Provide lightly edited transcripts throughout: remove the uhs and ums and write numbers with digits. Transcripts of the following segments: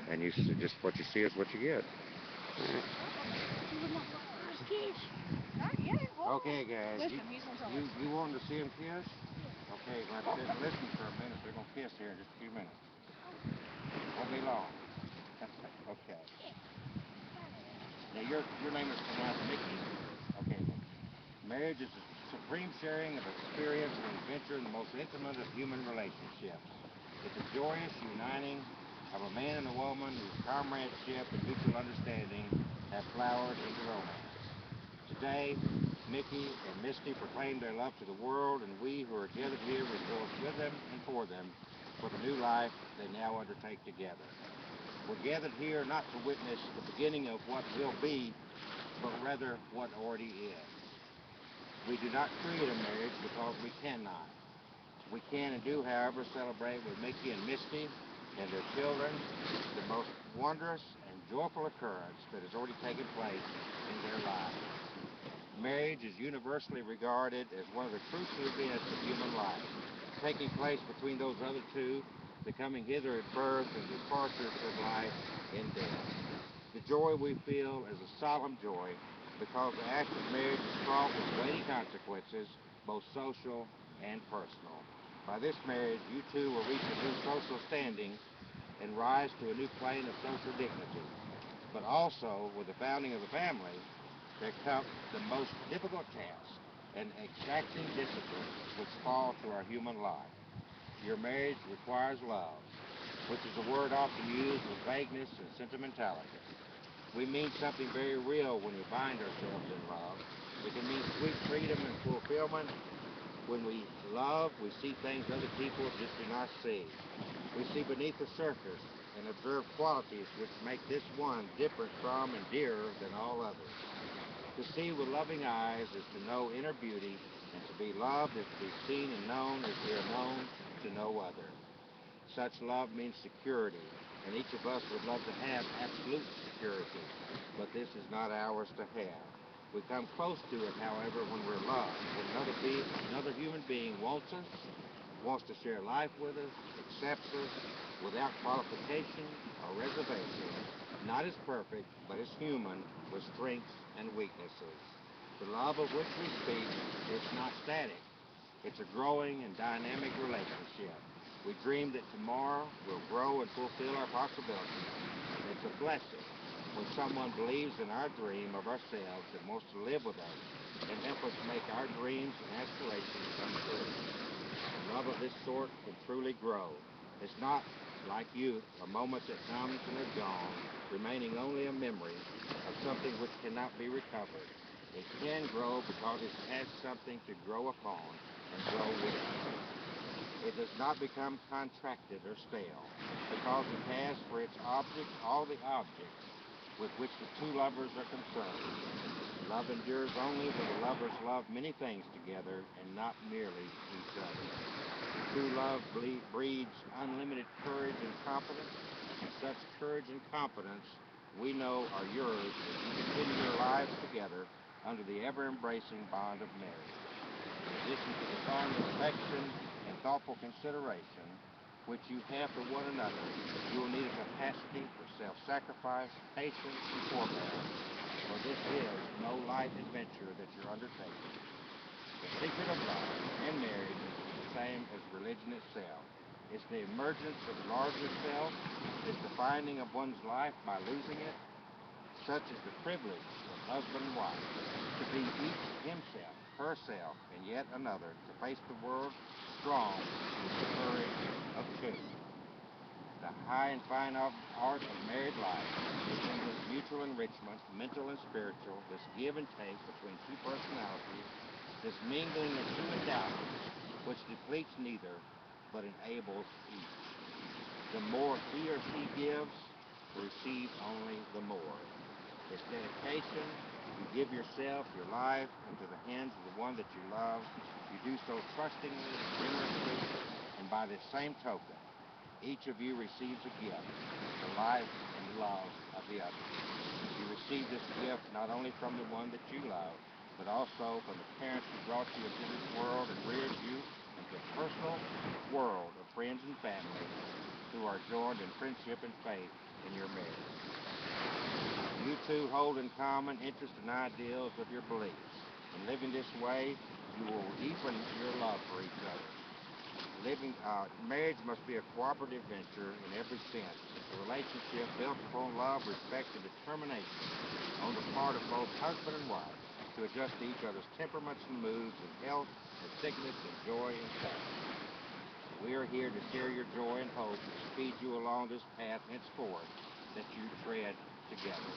And just what you see is what you get. Okay, guys. You wanting to see them kiss? Okay, well, sit and listen for a minute. They're gonna kiss here in just a few minutes. Won't be long. Okay. Now your name is pronounced Mickey. Okay, Mickey. Marriage is a supreme sharing of experience and adventure in the most intimate of human relationships. It's a joyous uniting of a man and a woman whose comradeship and mutual understanding have flowered into romance. Today, Mickey and Misty proclaim their love to the world, and we who are gathered here rejoice with them and for the new life they now undertake together. We're gathered here not to witness the beginning of what will be, but rather what already is. We do not create a marriage because we cannot. We can and do, however, celebrate with Mickey and Misty and their children the most wondrous and joyful occurrence that has already taken place in their lives. Marriage is universally regarded as one of the crucial events of human life, taking place between those other two, the coming hither at birth and departure from life in death. The joy we feel is a solemn joy because the act of marriage is fraught with weighty consequences, both social and personal. By this marriage, you two will reach a new social standing and rise to a new plane of social dignity. But also, with the founding of the family, there comes the most difficult task and exacting disciplines which fall to our human lot. Your marriage requires love, which is a word often used with vagueness and sentimentality. We mean something very real when we bind ourselves in love. It can mean sweet freedom and fulfillment. When we love, we see things other people just do not see. We see beneath the surface and observe qualities which make this one different from and dearer than all others. To see with loving eyes is to know inner beauty, and to be loved is to be seen and known as we are known to no other. Such love means security, and each of us would love to have absolute security, but this is not ours to have. We come close to it, however, when we're loved, when another human being wants us, wants to share life with us, accepts us without qualification or reservation, not as perfect, but as human, with strengths and weaknesses. The love of which we speak is not static. It's a growing and dynamic relationship. We dream that tomorrow will grow and fulfill our possibilities. It's a blessing when someone believes in our dream of ourselves and wants to live with us and help us make our dreams and aspirations come true. A love of this sort can truly grow. It's not like youth, a moment that comes and is gone, remaining only a memory of something which cannot be recovered. It can grow because it has something to grow upon and grow with. It does not become contracted or stale because it has for its object all the objects with which the two lovers are concerned. Love endures only when the lovers love many things together and not merely each other. True love breeds unlimited courage and confidence, and such courage and confidence we know are yours as you continue your lives together under the ever-embracing bond of marriage. In addition to the fond affection and thoughtful consideration which you have for one another, you will need a capacity for self-sacrifice, patience, and forbearance, for this is no light adventure that you're undertaking. The secret of love and marriage is the same as religion itself. It's the emergence of the larger self. It's the finding of one's life by losing it. Such is the privilege of husband and wife, to be each himself, herself, and yet another, to face the world strong with the courage of two. The high and fine art of married life is in this mutual enrichment, mental and spiritual, this give and take between two personalities, this mingling of two endowments, which depletes neither, but enables each. The more he or she gives, receives only the more. It's dedication. You give yourself, your life, into the hands of the one that you love. You do so trustingly, generously, and by this same token, each of you receives a gift, the life and love of the other. You receive this gift not only from the one that you love, but also from the parents who brought you into this world and reared you into a personal world of friends and family who are joined in friendship and faith in your marriage. You two hold in common interests and ideals of your beliefs. In living this way, you will deepen your love for each other. Marriage must be a cooperative venture in every sense. It's a relationship built upon love, respect, and determination on the part of both husband and wife to adjust to each other's temperaments and moods in health and sickness and joy and sadness. We are here to share your joy and hope and speed you along this path henceforth that you tread together.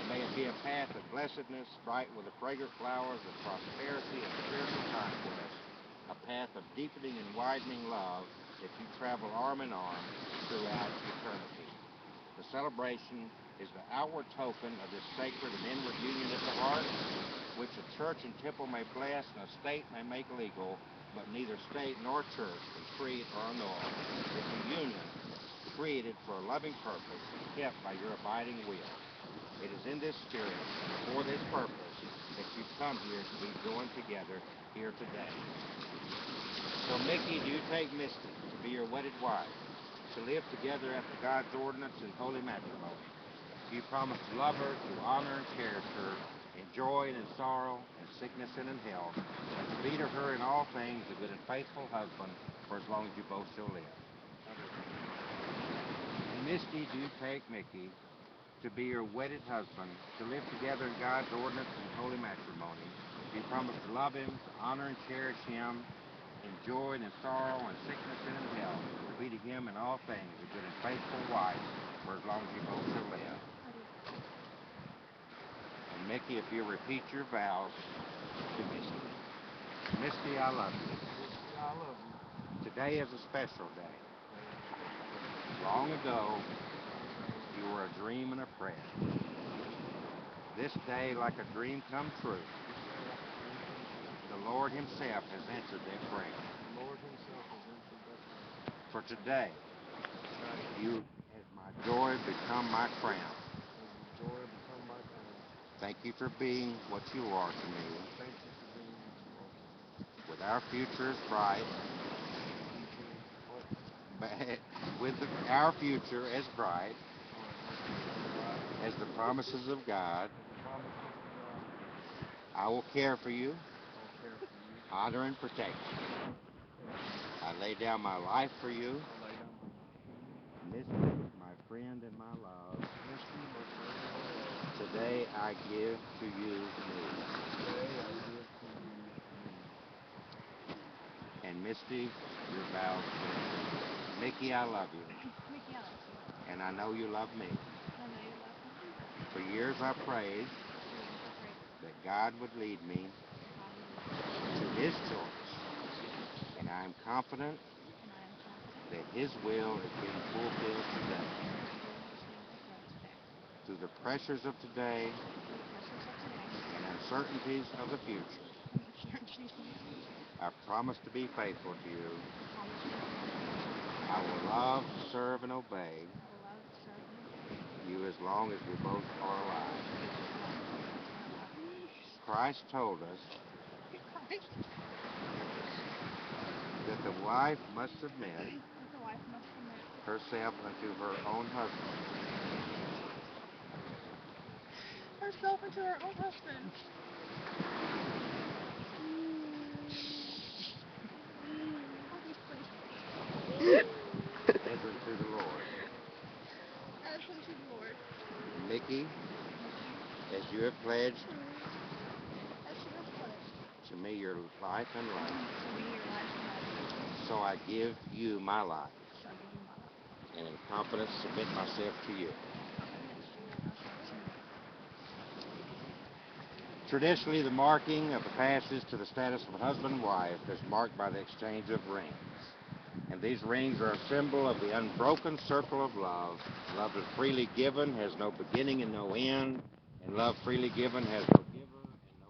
May it be a path of blessedness, bright with the fragrant flowers of prosperity and spiritual conquest, a path of deepening and widening love that you travel arm in arm throughout eternity. The celebration is the outward token of this sacred and inward union of the heart, which a church and temple may bless and a state may make legal, but neither state nor church can create or annul. It's a union created for a loving purpose and kept by your abiding will. It is in this spirit and for this purpose that you've come here to be joined together here today. So, Mickey, do you take Misty to be your wedded wife, to live together after God's ordinance in holy matrimony? Do you promise to love her, to honor and cherish her, in joy and in sorrow, in sickness and in health, and to be to her in all things a good and faithful husband for as long as you both shall live? And Misty, do you take Mickey to be your wedded husband, to live together in God's ordinance in holy matrimony? Do you promise to love him, to honor and cherish him, in joy and in sorrow, in sickness and in health, to be to him in all things a good and faithful wife for as long as you both shall live? And Mickey, if you repeat your vows to Misty. Misty, I love you. Misty, I love you. Today is a special day. Long ago, you were a dream and a prayer. This day, like a dream come true, the Lord himself has answered that prayer. The Lord himself has answered that prayer. For today, you, as my joy, become my crown. As your joy become my crown. Thank you for being what you are to me. Thank you for being what you are to me. With our future as bright, our future as bright as the promises of God, I will care for you, honor and protect you. I lay down my life for you. Misty, my friend and my love. Today I give to you me. And Misty, your vows to me. Mickey, I love you. Mickey, I love you. And I know you love me. I know you love me. For years I prayed that God would lead me to his choice. And I am confident that his will is being fulfilled today. Through the pressures of today and uncertainties of the future, I promise to be faithful to you. I will love, serve, and obey you as long as we both are alive. Christ told us that the wife must submit herself unto her own husband. Herself unto her own husband. As unto the Lord. As unto the Lord. Mickey, as you have pledged to me your life and life, so I give you my life, and in confidence submit myself to you. Traditionally, the marking of the passage to the status of husband and wife is marked by the exchange of rings. And these rings are a symbol of the unbroken circle of love. Love is freely given, has no beginning and no end. And love freely given has no giver and no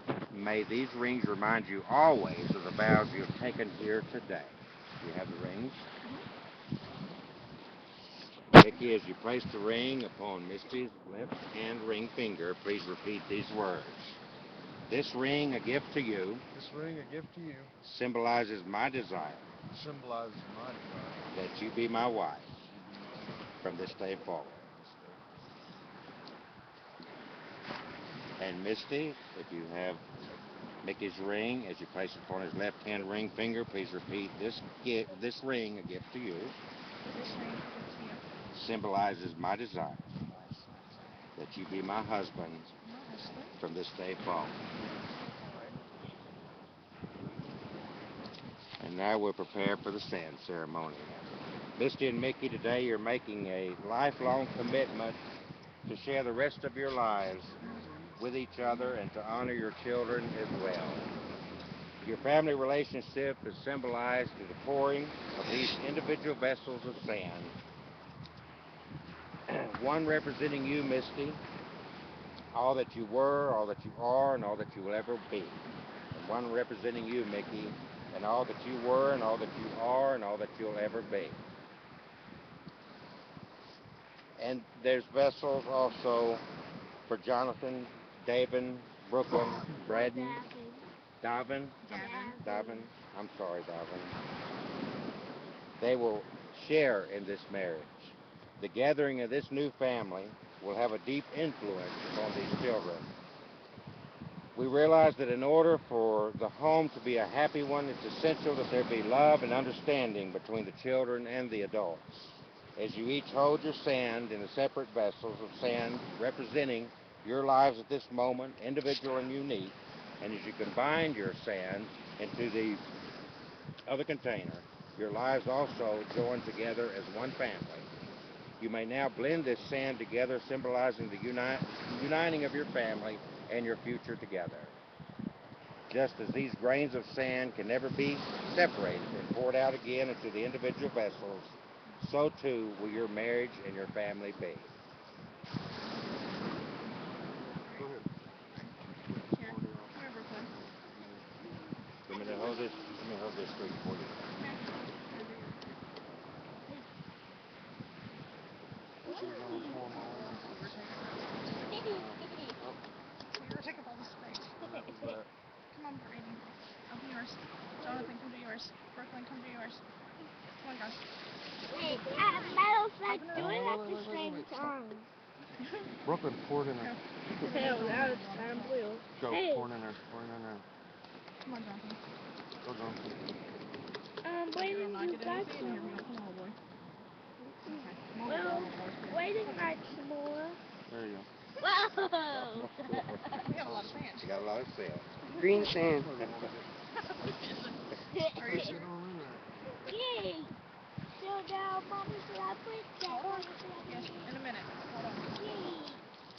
receiver. May these rings remind you always of the vows you have taken here today. You have the rings? Mickey, as you place the ring upon Misty's left hand ring finger, please repeat these words. This ring, a gift to you. This ring, a gift to you. Symbolizes my desire. symbolizes my desire that you be my wife that you be my wife from this day forward. from this day forward. And Misty, if you have Mickey's ring, as you place it upon his left-hand ring finger, please repeat this ring, a gift to you, This ring, a gift to you, symbolizes my desire symbolizes my desire, that you be my husband my husband, from this day forward. forward. And now we'll prepare for the sand ceremony. Misty and Mickey, today you're making a lifelong commitment to share the rest of your lives with each other and to honor your children as well. Your family relationship is symbolized through the pouring of these individual vessels of sand. One representing you, Misty, all that you were, all that you are, and all that you will ever be. And one representing you, Mickey, and all that you were, and all that you are, and all that you'll ever be. And there's vessels also for Jonathan, David, Brooklyn, Braden, Davin. I'm sorry, Davin. They will share in this marriage. The gathering of this new family will have a deep influence upon these children. We realize that in order for the home to be a happy one, it's essential that there be love and understanding between the children and the adults. As you each hold your sand in the separate vessels of sand representing your lives at this moment, individual and unique, and as you combine your sand into the other container, your lives also join together as one family. You may now blend this sand together, symbolizing the uniting of your family and your future together. Just as these grains of sand can never be separated and poured out again into the individual vessels, so too will your marriage and your family be. Go ahead. Here, come here, Brooklyn. Let me hold this for you. Come here. So you're gonna pour my own. You're taking all the space. And that was that. Come on, Brady. Open yours. Jonathan, come to yours. Brooklyn, come to yours. Come on, guys. Wait, metals like Open it do up. it at the same time. Brooklyn, pour it in there. Hell, now it's time blue. Go, Hey. pour it in there. Pour it in there. Come on, Jonathan. Go, Jonathan. Waiting, You'll not you get got anything. some. Here we go. Come on, boy. Okay. Come on, Well, little boy. waiting like some more. There you go. Whoa! We have a lot of sand. You got a lot of sand. Green sand. Are you Get sure? on in there. Yay! So now, Mommy, should I put that Hold on. one?